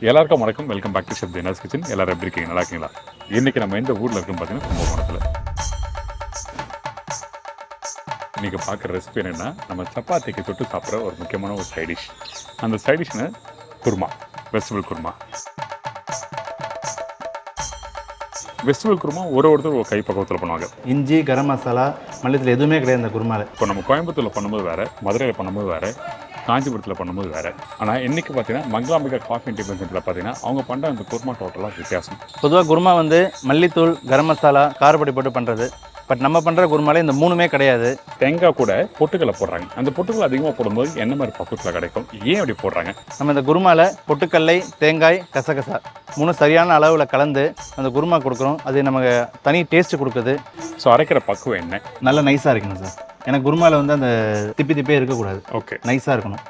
எல்லாருக்கும் வணக்கம். Welcome back to chef Dina's kitchen. எல்லாரும் எப்படி இருக்கீங்க? நல்லா இருக்கீங்களா? இன்னைக்கு நம்ம எந்த ஊரில் இருக்குன்னு பார்த்தீங்கன்னா கும்பகோணத்தில். இன்னைக்கு பார்க்குற ரெசிபி என்னென்னா, நம்ம சப்பாத்திக்கு தொட்டு சாப்பிட்ற ஒரு முக்கியமான ஒரு சைட் டிஷ். அந்த சைட் டிஷ்னு குருமா, வெஜிடபிள் குருமா. வெஜிடபிள் குருமா ஒருத்தர் ஒரு கை பக்குவத்தில் பண்ணுவாங்க. இஞ்சி, கரம் மசாலா, மல்லித்தூள் எதுவுமே கிடையாது இந்த குருமாவில். இப்போ நம்ம கோயம்புத்தூரில் பண்ணும்போது வேறு, மதுரையில் பண்ணும்போது வேறு, காஞ்சிபுரத்தில் பண்ணும்போது வேறு. ஆனால் இன்றைக்கி பார்த்தீங்கன்னா மங்களாம்பிகா காஃபி அண்ட் டிஃபன் சென்டரில் பார்த்தீங்கன்னா அவங்க பண்ணுற அந்த குருமா டோட்டலாக வித்தியாசம். பொதுவாக குருமா வந்து மல்லித்தூள், கரம் மசாலா, காரப்பொடி போட்டு பண்ணுறது. பட் நம்ம பண்ணுற குருமாவில் இந்த மூணுமே கிடையாது. தேங்காய் கூட பொட்டுக்களை போடுறாங்க. அந்த பொட்டுக்கள் அதிகமாக போடும்போது என்ன மாதிரி பக்குவத்தில் கிடைக்கும், ஏன் அப்படி போடுறாங்க? நம்ம இந்த குருமாவில் பொட்டுக்கல்லை, தேங்காய், கசகசா மூணு சரியான அளவில் கலந்து அந்த குருமா கொடுக்குறோம். அது நமக்கு தனி டேஸ்ட்டு கொடுக்குது. ஸோ அரைக்கிற பக்குவம் என்ன? நல்லா நைஸாக இருக்கணும் சார். எனக்கு குருமாவில் வந்து அந்த திப்பே இருக்கக்கூடாது. ஓகே, நைஸாக இருக்கணும்.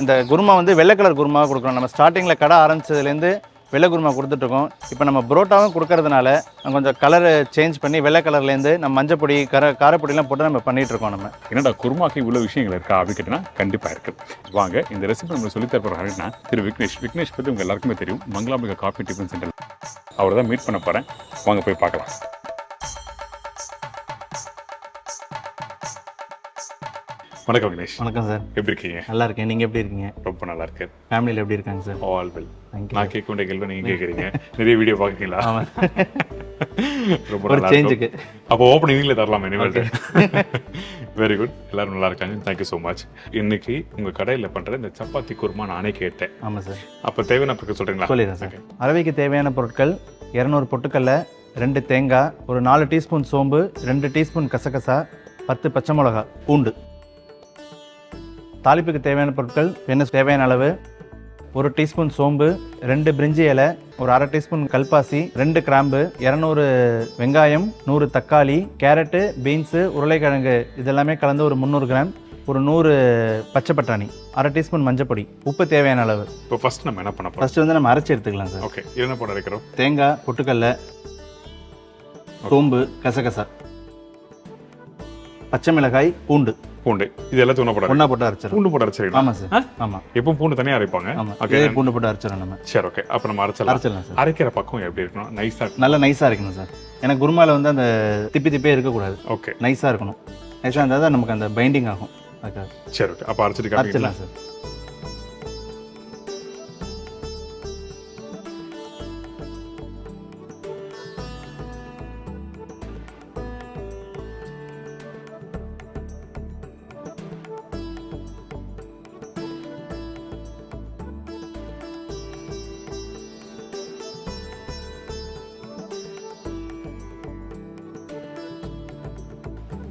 இந்த குருமா வந்து வெள்ளை கலர் குருமா கொடுக்குறோம். நம்ம ஸ்டார்டிங்கில் கடை ஆரம்பிச்சதுலேருந்து வெள்ளை குருமா கொடுத்துட்ருக்கோம். இப்போ நம்ம புரோட்டாவும் கொடுக்கறதுனால கொஞ்சம் கலரை சேஞ்ச் பண்ணி வெள்ளை கலர்லேருந்து நம்ம மஞ்சப்பொடி, காரப்பொடிலாம் போட்டு நம்ம பண்ணிகிட்ருக்கோம். நம்ம என்னடா குருமாக்கு இவ்வளோ விஷயங்கள் இருக்கா அப்படின்னு கேட்டால் கண்டிப்பாக இருக்குது. வாங்க இந்த ரெசிபி நம்ம சொல்லித்தரப்படுறாருன்னா திரு விக்னேஷ் பற்றி உங்கள் எல்லாருக்குமே தெரியும். மங்களாம்பிகா காஃபி டிஃபன் சென்டர் அவரை தான் மீட் பண்ண போகிறேன். வாங்க போய் பார்க்கலாம். வணக்கம் விக்னேஷ். வணக்கம் சார். எப்படி இருக்கீங்க? நல்லா இருக்கேன். நீங்கள் எப்படி இருக்கீங்க? ரொம்ப நல்லா இருக்கு. ஃபேமிலியில் எப்படி இருக்காங்க சார்? All well. நான் கேட்க வேண்டிய கேள்வி நீங்கள் கேட்குறீங்க. நிறைய வீடியோ பார்க்குறீங்களா? ரொம்ப நல்லா சேஞ்சுக்கு. அப்போ ஓப்பனிங்ல தரலாம் இனிமேல். Very good. எல்லாரும் நல்லா இருக்காங்க. Thank you so much. இன்னைக்கு உங்கள் கடையில் பண்ணுற இந்த சப்பாத்தி குருமா நானே கேட்டேன். ஆமாம் சார். அப்போ தேவையான பொருட்கள் சொல்கிறீங்களா? சொல்லிடுறேன் சார். அரவைக்கு தேவையான பொருட்கள் 200 பொட்டுக்கல்ல, 2 தேங்காய், ஒரு 4 டீஸ்பூன் சோம்பு, 2 டீஸ்பூன் கசகசா, 10 பச்சை மிளகா, பூண்டு. தாளிப்புக்கு தேவையான பொருட்கள் எண்ணெய் தேவையான அளவு, 1 டீஸ்பூன் சோம்பு, 2 பிரிஞ்சி இலை, ஒரு அரை டீஸ்பூன் கல்பாசி, 2 கிராம்பு, 200 வெங்காயம், 100 தக்காளி, கேரட்டு, பீன்ஸு, உருளைக்கிழங்கு இதெல்லாமே கலந்து ஒரு 300 கிராம், ஒரு 100 பச்சை பட்டாணி, அரை டீஸ்பூன் மஞ்சப்பொடி, உப்பு தேவையான அளவு. இப்போ ஃபர்ஸ்ட் நம்ம என்ன பண்ண போறோம்? ஃபர்ஸ்ட் வந்து நம்ம அரைச்சி எடுத்துக்கலாம் சார். ஓகே, என்ன போட அரைக்கிறோம்? தேங்காய், பொட்டுக்கல்ல, சோம்பு, கசகசா, பச்சை மிளகாய், பூண்டு இது எல்லாத்தையும் ஒண்ணா போட்டு அரைச்சிடும். பூண்டு போட்டு அரைச்சிடலாம். ஆமா சார். ஆமா. எப்பவும் பூண்டு தனியா அரைப்பாங்க. ஓகே, பூண்டு போட்டு அரைச்சிடும் நம்ம. சரி, ஓகே. அப்ப நம்ம அரைச்சிடலாம் சார். அரைக்கிற பக்கம் எப்படி இருக்கணும்? நைஸா, நல்லா நைஸா இருக்கணும் சார். எனக்கு குருமால வந்து அந்த திப்பே இருக்கக்கூடாது. ஓகே, நைஸா இருக்கணும். நைஸா இருந்தால் தான் நமக்கு அந்த பைண்டிங் ஆகும். அதுக்காக. சரி, ஓகே. அப்ப அரைச்சிடலாம் சார்.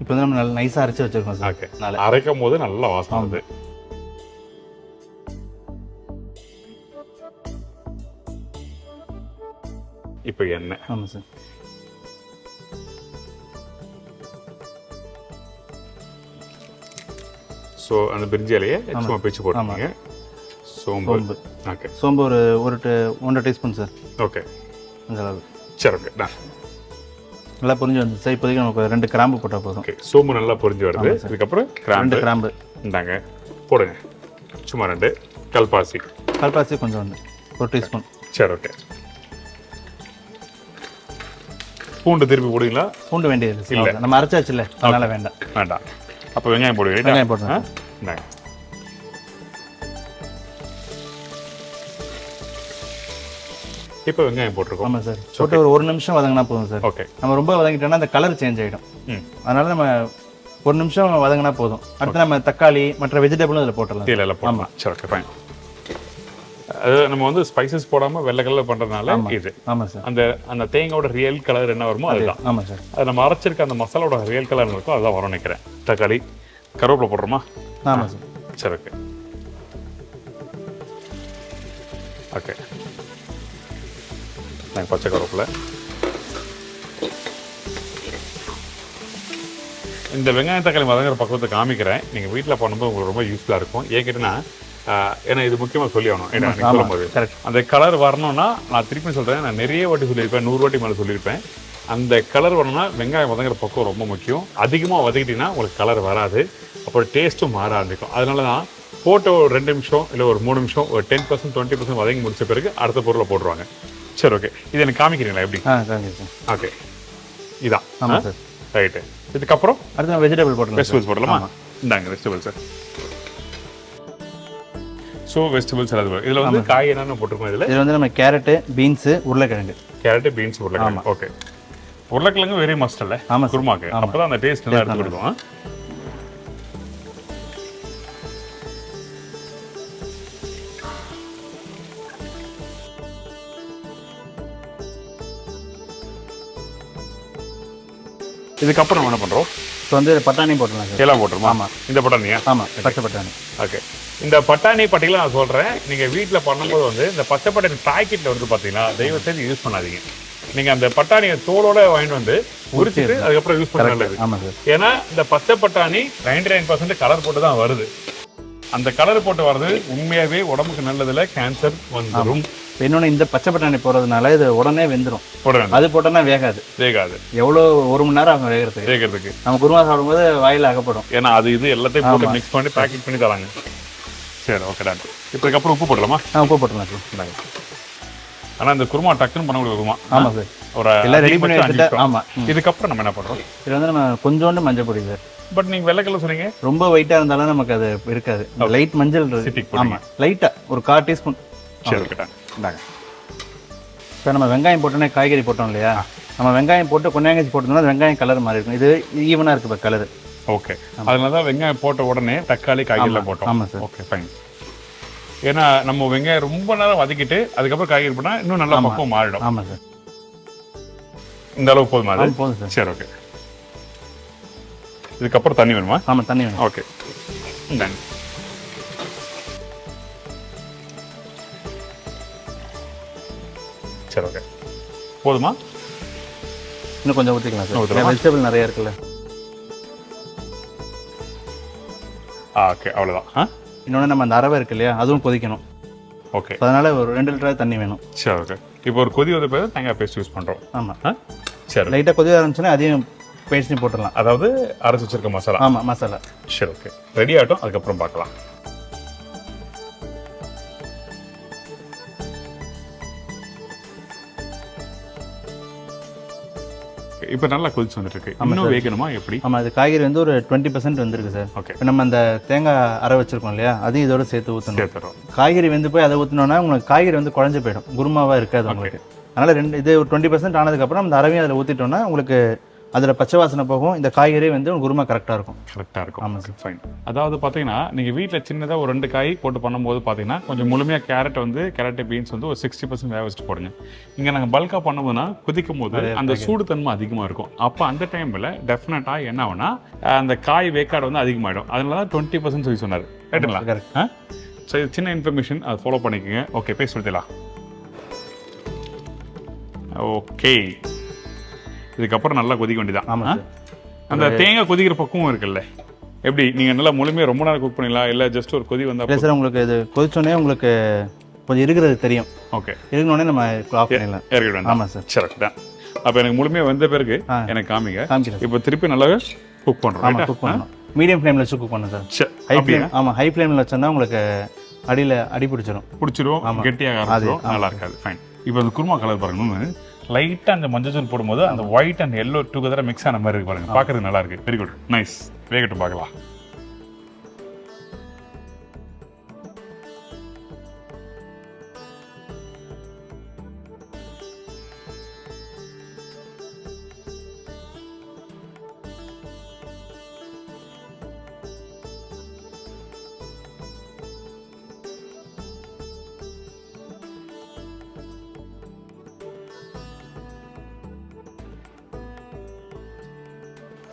இப்போ வந்து நம்ம நல்லா நைஸாக அரைச்சி வச்சிருக்கோம் சார். ஓகே. அரைக்கும் போது நல்லா வாசனை வருது. இப்போ எண்ணெய். ஆமாம் சார். ஸோ அந்த பிரிஞ்சி இலையை சும்மா பிச்சு போட்டுருங்க. சோம்பு. ஓகே. சோம்பு ஒரு 1 டீஸ்பூன் சார். ஓகே, அந்த அளவு. சரி, ஓகே. நல்லா பொரிஞ்சு வந்து சார். இப்போதைக்கு நமக்கு 2 கிராம்பு போட்டால் போதும். ஓகே, சோம்பு நல்லா பொரிஞ்சு வருது. இதுக்கப்புறம் 2 கிராம்பு இந்தாங்க போடுங்க. சும்மா 2 கல்பாசி கொஞ்சம் வந்து 1 டீஸ்பூன். சரி, ஓகே. பூண்டு திருப்பி போடுவீங்களா? பூண்டு வேண்டியது இல்லை, நம்ம அரைச்சாச்சு இல்லை, அதனால வேண்டாம். அப்போ வெங்காயம் போடுவீங்க. வெங்காயம் போடுறேன். இந்தாங்க. இப்போ வெங்காயம் போட்டிருக்கோம். ஆமாம் சார். போட்டு ஒரு 1 நிமிஷம் வதங்கினா போதும் சார். ஓகே. நம்ம ரொம்ப வதங்கிட்டோம்னா அந்த கலர் சேஞ்ச் ஆகிடும். அதனால நம்ம 1 நிமிஷம் வதங்கினா போதும். அடுத்து நம்ம தக்காளி மற்ற வெஜிடபிளும் இதில் போட்டுடலாம். இல்லை போடலாம். சரி, ஓகே, ஃபைன். அது நம்ம வந்து ஸ்பைசஸ் போடாமல் வெள்ளை கலர் பண்ணுறதுனால இது. ஆமாம் சார். அந்த தேங்காயோட ரியல் கலர் என்ன வருமோ அதுதான். ஆமாம் சார். அது நம்ம அரைச்சிருக்க அந்த மசாலோட ரியல் கலர் இருக்கும், அதுதான் வரும் நினைக்கிறேன். தக்காளி, கருவேப்பிலை போடுறோமா? ஆமாம் சார். சரி, ஓகே. ஓகே, நாங்கள் பச்சை கருவேப்பிலை. இந்த வெங்காயம் தக்காளி வதங்குற பக்குவத்தை காமிக்கிறேன். நீங்கள் வீட்டில் பண்ணும்போது உங்களுக்கு ரொம்ப யூஸ்ஃபுல்லாக இருக்கும். ஏன் கேட்டீங்கன்னா, ஏன்னா இது முக்கியமாக சொல்லி ஆகணும். ஏன்னா சொல்லும்போது அந்த கலர் வரணும்னா நான் திருப்பி சொல்கிறேன். நான் நிறைய வாட்டி சொல்லியிருப்பேன், 100 வாட்டி மேலே சொல்லியிருப்பேன். அந்த கலர் வரணும்னா வெங்காயம் வதங்குற பக்கம் ரொம்ப முக்கியம். அதிகமாக வதக்கிட்டீங்கன்னா உங்களுக்கு கலர் வராது, அப்புறம் டேஸ்ட்டும் மாற ஆரம்பிக்கும். அதனால தான் போட்ட ஒரு 2 நிமிஷம் இல்லை ஒரு 3 நிமிஷம் ஒரு 10% 20% வதங்கி முடிச்ச பிறகு அடுத்த பொருளை போட்டுருவாங்க. சரி, ஓகே. இது எனக்கு காமிக்கிறீங்களா எப்படி? ஓகே, இதான். ஆமாம் சார். ரைட்டு. இதுக்கப்புறம் அடுத்து வெஜிடபிள் போட்டுருலாம். வெஜிடபிள்ஸ் போடலாமா? இந்தாங்க வெஜிடபிள்ஸ் சார். ஸோ வெஜிடபிள்ஸ் அது இதில் வந்து காய் என்னென்ன போட்டிருக்கோம்? இதில் வந்து நம்ம கேரட்டு, பீன்ஸு, உருளைக்கிழங்கு. கேரட்டு, பீன்ஸ், உருளைக்கிழங்கு. ஓகே. உருளைக்கிழங்கு வெரி மஸ்ட் இல்லை குருமாக்கு? அப்போ தான் அந்த டேஸ்ட் நல்லா எடுத்து கொடுக்கும். இதுக்கப்புறம் நம்ம என்ன பண்ணுறோம்? ஸோ வந்து பட்டாணி போட்டுடலாம் சார். எல்லாம் போட்டுருமா? ஆமாம். இந்த பட்டாணியா? ஆமாம், பச்சை பட்டாணி. ஓகே. இந்த பட்டாணி பட்டியலாம் நான் சொல்கிறேன், நீங்கள் வீட்டில் பண்ணும்போது வந்து இந்த பச்சை பட்டாணி பாக்கெட்டில் வந்து பார்த்தீங்கன்னா தயவு செய்து யூஸ் பண்ணாதீங்க. நீங்கள் அந்த பட்டாணியை தோலோட வாங்கிட்டு வந்து உரிச்சிட்டு அதுக்கப்புறம் யூஸ் பண்ண நல்லது. ஆமாம் சார். ஏன்னா இந்த பச்சை பட்டாணி 99% கலர் போட்டு தான் வருது. அந்த கலர் போட்டு வர்றது உண்மையாகவே உடம்புக்கு நல்லதில்லை, கேன்சர் வந்துடும். இன்னொன்று இந்த பச்சை பட்டாணி போடுறதுனால இது உடனே வெந்துடும். அது போட்டோன்னா வேகாது. எவ்வளோ 1 மணி நேரம் ஆகும் வேகிறதுக்கு. நம்ம குருமா சாப்பிடும்போது வாயில் அகப்படும். ஏன்னா அது இது எல்லாத்தையும் போட்டு மிக்ஸ் பண்ணி பேக்கெட் பண்ணி தராங்க. சரி, ஓகே டான். இதுக்கப்புறம் உப்பு போடலாமா? உப்பு போட்டுலாம் சார். ஆனால் இந்த குருமா டக்குன்னு பண்ணக்கூடிய குருமா. ஆமாம் சார். ஒரு எல்லாம் ரெடி பண்ணி வச்சுட்டு. ஆமாம். இதுக்கப்புறம் நம்ம என்ன பண்ணுறோம்? இது வந்து நம்ம கொஞ்சோண்டு மஞ்சள் பொடி சார். பட் நீங்கள் வெள்ளை கலர் சொன்னீங்க. ரொம்ப ஒயிட்டாக இருந்தாலும் நமக்கு அது இருக்காது. லைட் மஞ்சள். ஆமாம், லைட்டாக ஒரு 1/4 டீஸ்பூன். சரி, ஓகே டான். இந்தாங்க. இப்போ நம்ம வெங்காயம் போட்டோன்னே காய்கறி போட்டோம் இல்லையா? நம்ம வெங்காயம் போட்டு கொஞ்சம் போட்டோம்னா வெங்காயம் கலர் மாதிரி இருக்கும். இது ஈவனாக இருக்குது இப்போ கலரு. ஓகே. அதனால தான் வெங்காயம் போட்ட உடனே தக்காளி காய்கறிலாம் போட்டோம். ஆமாம் சார். Okay, fine. ஏன்னா நம்ம வெங்காயம் ரொம்ப நேரம் வதக்கிட்டு அதுக்கப்புறம் காய்கறி போட்டால் இன்னும் நல்லா பக்குவம் மாறிடும். ஆமாம் சார். இந்த அளவு போதுமா? அது போதும் சார். சரி, ஓகே. இதுக்கப்புறம் தண்ணி வேணுமா? ஆமாம், தண்ணி வேணும். ஓகே, இந்தாங்க. சரி, ஓகே. போதுமா? இன்னும் கொஞ்சம் ஊற்றிக்கலாம் சார். வெஜிடபிள் நிறைய இருக்குல்ல. ஓகே, அவ்வளோதான். இன்னொன்று நம்ம அந்த அரவை இருக்கு இல்லையா, அதுவும் கொதிக்கணும். ஓகே. அதனால ஒரு 2 லிட்டர் தண்ணி வேணும். சரி, ஓகே. இப்போ ஒரு கொதி வந்து பேர் தேங்காய் பேஸ்ட் யூஸ் பண்ணுறோம். ஆமாம். சரி, லைட்டாக கொதி ஆரம்பிச்சுன்னா அதையும் பேஸ்ட்டையும் போட்டுடலாம். அதாவது அரைச்சி வச்சிருக்க மசாலா. ஆமாம், மசாலா. சரி, ஓகே. ரெடி ஆகட்டும், அதுக்கப்புறம் பார்க்கலாம். இப்போ நல்லா கொதிச்சு வந்துட்டு இருக்கு. இன்னும் வேகணுமா எப்படி? ஆமாம், அது காய்கறி வந்து ஒரு 20% வந்துருக்கு சார். ஓகே. இப்போ நம்ம அந்த தேங்காய் அரை வச்சிருக்கோம் இல்லையா, அதையும் இதோட சேர்த்து ஊற்றணும். சேர்த்துறோம். காய்கறி வெந்து போய் அதை ஊற்றினோன்னா உங்களுக்கு காய்கறி வந்து குழஞ்சு போயிடும், குருமாவாக இருக்காது உங்களுக்கு. அதனால் இது ஒரு 20% ஆனதுக்கப்புறம் அந்த அரவையும் அதில் ஊற்றிட்டோன்னா உங்களுக்கு அதில் பச்சை வாசனை போகும், இந்த காய்கறி வந்து குருமா கரெக்டாக இருக்கும். கரெக்டாக இருக்கும். ஆமாம் சார். ஃபைன். அதாவது பார்த்தீங்கன்னா நீங்கள் வீட்டில் சின்னதாக ஒரு 2 காய் போட்டு பண்ணும்போது பார்த்தீங்கன்னா கொஞ்சம் முழுமையாக கேரட்டு பீன்ஸ் வந்து ஒரு 60% வேக வச்சுட்டு போடுங்க. இங்கே நாங்கள் பல்காக பண்ணும்போதுனா கொதிக்கும் போது அந்த சூடு தன்மை அதிகமாக இருக்கும். அப்போ அந்த டைமில் டெஃபினட்டாக என்ன ஆகுனா அந்த காய் வேக்காடு வந்து அதிகமாகிடும். அதனால தான் 20% சொல்லி சொன்னார். ரைட்டுங்களா? கரெக்ட். ஸோ இது சின்ன இன்ஃபர்மேஷன், அதை ஃபாலோ பண்ணிக்கோங்க. ஓகே, பேச சொல்லிடலாம். ஓகே. இதுக்கப்புறம் நல்லா கொதிக்க வேண்டியதான். ஆமாம். அந்த தேங்காய் கொதிக்கிற பக்கமும் இருக்குல்ல, எப்படி நீங்கள் நல்லா முழுமையாக ரொம்ப நேரம் குக் பண்ணிடலாம், இல்லை ஜஸ்ட் ஒரு கொதி வந்தால்? சார், உங்களுக்கு இது கொதிச்சோடனே உங்களுக்கு கொஞ்சம் இருக்கிறது தெரியும். ஓகே. இருக்கணுன்னே நம்ம ஆஃப் பண்ணிடலாம். இறக்கிடுவேன். ஆமாம் சார். சரி, தான். அப்போ எனக்கு முழுமையாக வந்த பிறகு எனக்கு காமிக்கிறேன். இப்போ திருப்பி நல்லா குக் பண்ணுறோம். ஆமாம், குக் பண்ணணும். மீடியம் ஃப்ளேமில் வச்சு குக் பண்ணணும் சார். High flame. ஆமாம், ஹை ஃப்ளேமில் வச்சோன்னா உங்களுக்கு அடி பிடிச்சிடும், கெட்டியாக ஆரம்பிச்சிடும், நல்லா இருக்காது. ஃபைன். இப்போ அந்த குருமா கலர் பாருங்க, லைட்டாக அந்த மஞ்சள் போடும்போது அந்த ஒயிட் அண்ட் எல்லோ டுகெதராக மிக்ஸ் ஆன மாதிரி இருக்கு பாருங்க. பார்க்கறது நல்லா இருக்கு. Very good, nice. வேகட்டும், பார்க்கலாம்.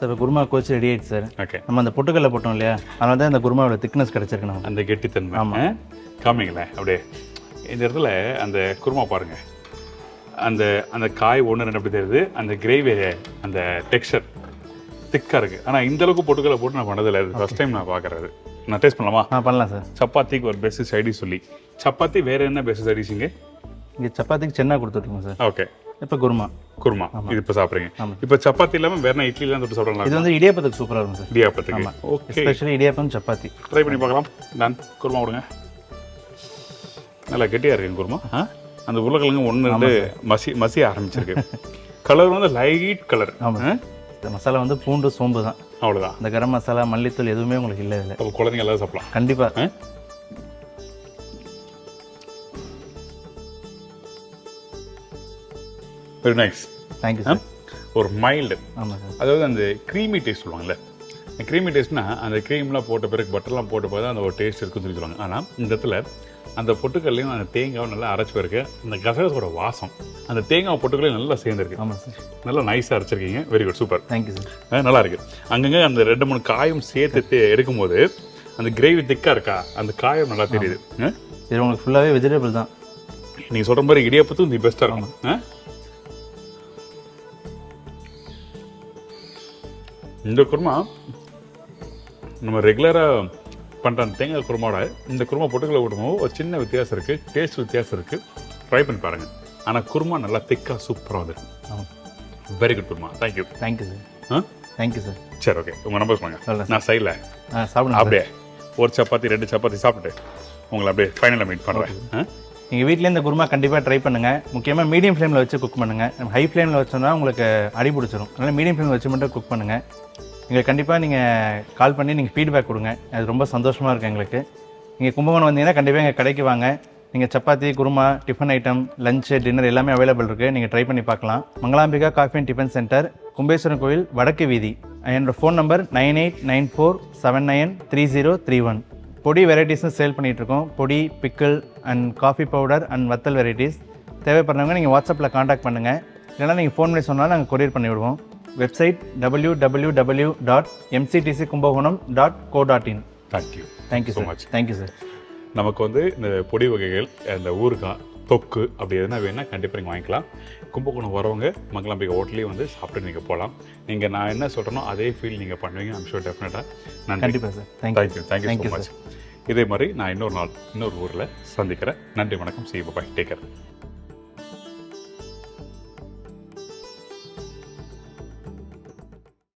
சார், இப்போ குருமா கோச்சு ரெடி ஆயிடுச்சு சார். ஓகே. நம்ம அந்த பொட்டுக்கல்ல போட்டோம் இல்லையா, அதனால தான் அந்த குருமாவோட திக்னஸ் கிடைச்சிருக்கு நமக்கு. அந்த கெட்டித்தன்மை. ஆமாம். காமிங்களேன் அப்படியே. இந்த இடத்துல அந்த குருமா பாருங்க, அந்த அந்த காய் 1-2 அப்படி தெரியுது. அந்த கிரேவி அந்த டெக்ஸ்சர் திக்காக இருக்குது. ஆனால் இந்த அளவுக்கு பொட்டுக்கல்ல போட்டு நான் பண்ணதில்லை. ஃபர்ஸ்ட் டைம் நான் பார்க்குறது. நான் டேஸ்ட் பண்ணலாமா? பண்ணலாம் சார். சப்பாத்திக்கு ஒரு பெஸ்ட் சைடிஷ் சொல்லி, சப்பாத்தி வேறு என்ன பெஸ்ட் சைடிஷ்? இங்கே சப்பாத்திக்கு சென்னா கொடுத்துட்ருக்கோம் சார். ஓகே. இப்போ குருமா. குருமா இது இப்போ சாப்பிட்றீங்க. இப்போ சப்பாத்தி இல்லாமல் வேற இட்லிலாம் தொட்டு சாப்பிடலாம். இது வந்து இடியாப்பத்துக்கு சூப்பராக இருக்கும் சார். இடியாப்பத்துக்கு okay, especially idiyappam chapati try பண்ணி பார்க்கலாம். நான் குருமா கொடுங்க. நல்லா கெட்டியாக இருக்குங்க குருமா. அந்த உருளைக்கிழங்கு ஒன்று ரெண்டு மசி ஆரம்பிச்சிருக்கு. கலர் வந்து லைட் கலர். ஆமாம். இந்த மசாலா வந்து பூண்டு சோம்பு தான், அவ்வளோதான். இந்த கரம் மசாலா மல்லித்தூள் எதுவுமே உங்களுக்கு இல்லை இதில். அப்போ குழந்தைங்க எல்லாரும் சாப்பிடலாம் கண்டிப்பாக. Very nice. Thank you sir. ஒரு மைல்டு, ஆமாம் சார். அதாவது அந்த க்ரீமி டேஸ்ட் சொல்லுவாங்கல்ல, க்ரீமி டேஸ்ட்னா அந்த க்ரீம்லாம் போட்ட பிறகு பட்டர்லாம் போட்ட பிறகு அந்த ஒரு டேஸ்ட் இருக்குன்னு சொல்லி சொல்லுவாங்க. ஆனால் இந்த இடத்துல அந்த பொட்டுக்கல்லையும் அந்த தேங்காவும் நல்லா அரைச்சி போயிருக்கு. அந்த கசகசோட வாசம் அந்த தேங்காய் பொட்டுக்கல்லையும் நல்லா சேர்ந்துருக்கு. ஆமாம் சார். நல்லா நைஸாக அரைச்சிருக்கீங்க. Very good, super. Thank you sir. நல்லா இருக்கு. அங்கங்கே அந்த 2-3 காயும் சேர்த்து எடுக்கும்போது அந்த கிரேவி திக்காக இருக்கா, அந்த காயம் நல்லா தெரியுது. இது உங்களுக்கு ஃபுல்லாகவே வெஜிடபிள் தான். நீங்கள் சொல்கிற மாதிரி இடியாப்பத்தும் தி பெஸ்ட்டாக இருக்கும். இந்த குருமா நம்ம ரெகுலராக பண்ணுற அந்த தேங்காய் குருமாவோட இந்த குருமா பொட்டுக்கலை குருமாவும் ஒரு சின்ன வித்தியாசம் இருக்குது, டேஸ்ட் வித்தியாசம் இருக்குது. ட்ரை பண்ணி பாருங்கள். ஆனால் குருமா நல்லா திக்காக சூப்பராக வந்துருக்கு. ஆமாம். Very good kurma. Thank you. Thank you sir. Thank you sir. சரி, ஓகே. உங்கள் நம்பர் சொல்லுங்க. நான் சைடில் சாப்பிடுங்க. அப்படியே ஒரு சப்பாத்தி 2 சப்பாத்தி சாப்பிட்டு உங்களை அப்படியே ஃபைனலில் மீட் பண்ணுறேன். நீங்கள் வீட்டில் இந்த குருமா கண்டிப்பாக ட்ரை பண்ணுங்கள். முக்கியமாக மீடியம் ஃப்ளேமில் வச்சு குக் பண்ணுங்கள். நம்ம ஹை ஃப்ளேமில் வச்சோம்னா உங்களுக்கு அடி பிடிச்சிரும். அதனால் மீடியம் ஃப்ளேமில் வச்சு மட்டும் குக் பண்ணுங்கள். எங்களுக்கு கண்டிப்பாக நீங்கள் கால் பண்ணி நீங்கள் ஃபீட்பேக் கொடுங்க. அது ரொம்ப சந்தோஷமாக இருக்கும் எங்களுக்கு. நீங்கள் கும்பகோணம் வந்தீங்கன்னா கண்டிப்பாக எங்கள் கடைக்கு வாங்க. நீங்கள் chapati, kurma, tiffin item, lunch, dinner எல்லாமே அவைலபிள் இருக்குது. நீங்கள் ட்ரை பண்ணி பார்க்கலாம். Mangalambika coffee and tiffin centre, Kumbeswaran கோயில், வடக்கு வீதி. என்னோட ஃபோன் நம்பர் 9894793031. பொடி வெரைட்டிஸும் சேல் பண்ணிகிட்ருக்கோம். பொடி, pickle and coffee powder and வத்தல் வெரைட்டிஸ் தேவைப்படுறவங்க நீங்கள் வாட்ஸ்அப்பில் காண்டாக்ட் பண்ணுங்கள். இல்லைனா நீங்கள் ஃபோன் பண்ணி சொன்னாலும் நாங்கள் கொரியர் பண்ணிவிடுவோம். Website www.mctckumbakonam.co.in. Thank you. Thank you so much. Thank you sir. நமக்கு வந்து இந்த பொடி வகைகள், இந்த ஊறுகாய், தொக்கு அப்படி எதுனா வேணா கண்டிப்பாக நீங்கள் வாங்கிக்கலாம். கும்பகோணம் வரவங்க மங்களாம்பிகை ஹோட்டலையும் வந்து சாப்பிட்டு நீங்கள் போகலாம். நீங்கள் நான் என்ன சொல்கிறேனோ அதே ஃபீல் நீங்கள் பண்ணுவீங்க. ஐம் ஷூர், டெஃபினட்டாக. நான் கண்டிப்பாக சார். Thank you so much. இதே மாதிரி நான் இன்னொரு நாள் இன்னொரு ஊரில் சந்திக்கிறேன். நன்றி, வணக்கம். See you, bye. Take care.